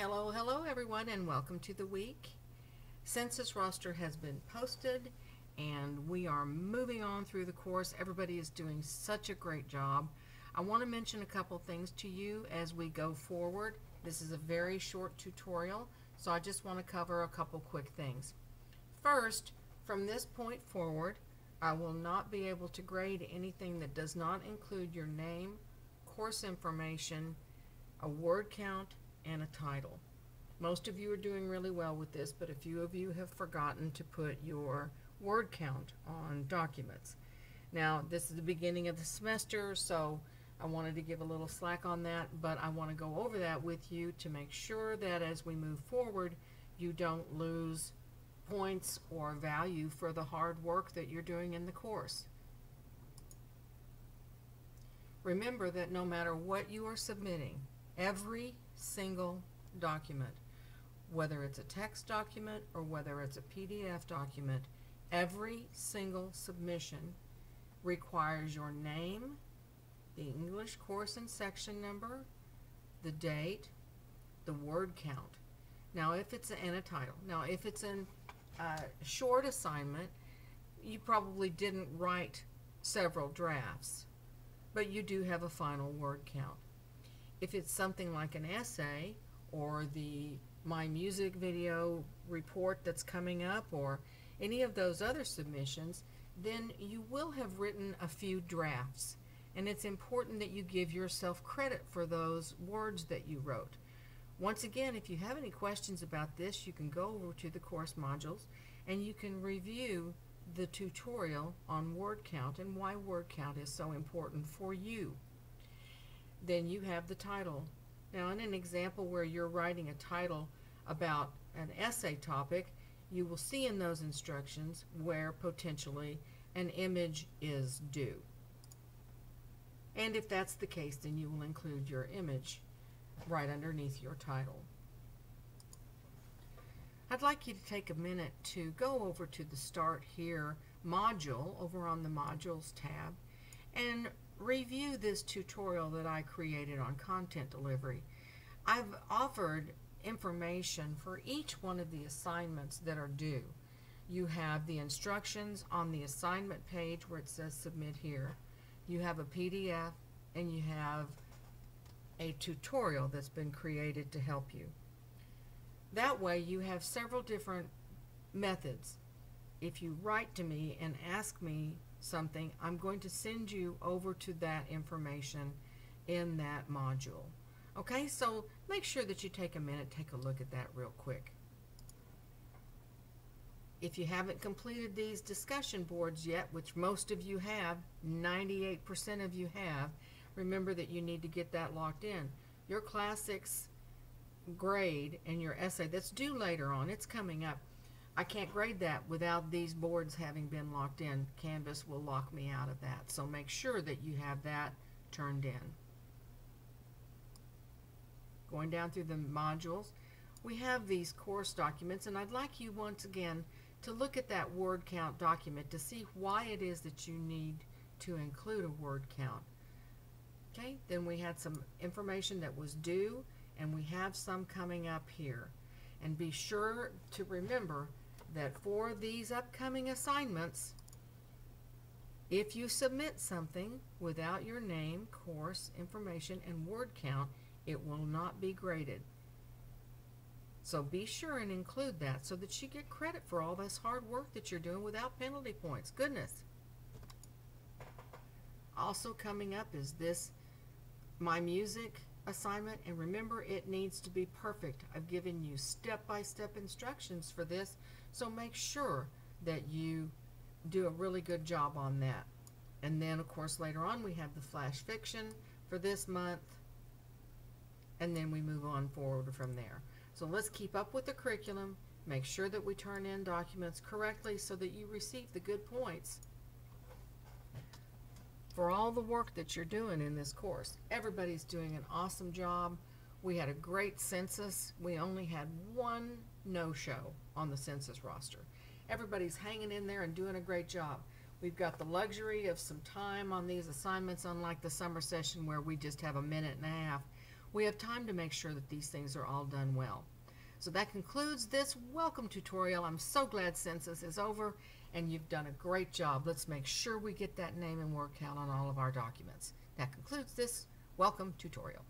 Hello everyone, and welcome to the week. Census roster has been posted and we are moving on through the course. Everybody is doing such a great job. I want to mention a couple things to you as we go forward. This is a very short tutorial, so I just want to cover a couple quick things. First, from this point forward, I will not be able to grade anything that does not include your name, course information, a word count, and a title. Most of you are doing really well with this, but a few of you have forgotten to put your word count on documents. Now, this is the beginning of the semester, so I wanted to give a little slack on that, but I want to go over that with you to make sure that as we move forward, you don't lose points or value for the hard work that you're doing in the course. Remember that no matter what you are submitting, every single document, whether it's a text document or whether it's a PDF document, every single submission requires your name, the English course and section number, the date, the word count. Now if it's a title. Now if it's a short assignment, you probably didn't write several drafts, but you do have a final word count. If it's something like an essay or the My Music video report that's coming up or any of those other submissions, then you will have written a few drafts. And it's important that you give yourself credit for those words that you wrote. Once again, if you have any questions about this, you can go over to the course modules and you can review the tutorial on word count and why word count is so important for you. Then you have the title. Now in an example where you're writing a title about an essay topic, you will see in those instructions where potentially an image is due. And if that's the case, then you will include your image right underneath your title. I'd like you to take a minute to go over to the Start Here module over on the Modules tab and review this tutorial that I created on content delivery. I've offered information for each one of the assignments that are due. You have the instructions on the assignment page where it says Submit Here. You have a PDF and you have a tutorial that's been created to help you. That way you have several different methods. If you write to me and ask me something, I'm going to send you over to that information in that module. Okay, so make sure that you take a minute, take a look at that real quick. If you haven't completed these discussion boards yet, which most of you have, 98% of you have, remember that you need to get that locked in. Your classics grade and your essay that's due later on, it's coming up. I can't grade that without these boards having been locked in. Canvas will lock me out of that. So make sure that you have that turned in. Going down through the modules, we have these course documents, and I'd like you once again to look at that word count document to see why it is that you need to include a word count. Okay, then we had some information that was due, and we have some coming up here. And be sure to remember that for these upcoming assignments, if you submit something without your name, course information, and word count, it will not be graded. So be sure and include that so that you get credit for all this hard work that you're doing without penalty points. Goodness. Also coming up is this My Music assignment, and remember, it needs to be perfect. I've given you step-by-step instructions for this, so make sure that you do a really good job on that. And then of course later on we have the flash fiction for this month, and then we move on forward from there. So let's keep up with the curriculum, make sure that we turn in documents correctly so that you receive the good points for all the work that you're doing in this course. Everybody's doing an awesome job. We had a great census. We only had one no-show on the census roster. Everybody's hanging in there and doing a great job. We've got the luxury of some time on these assignments, unlike the summer session where we just have a minute and a half. we have time to make sure that these things are all done well. So that concludes this welcome tutorial. I'm so glad Census is over, and you've done a great job. Let's make sure we get that name and word count on all of our documents. That concludes this welcome tutorial.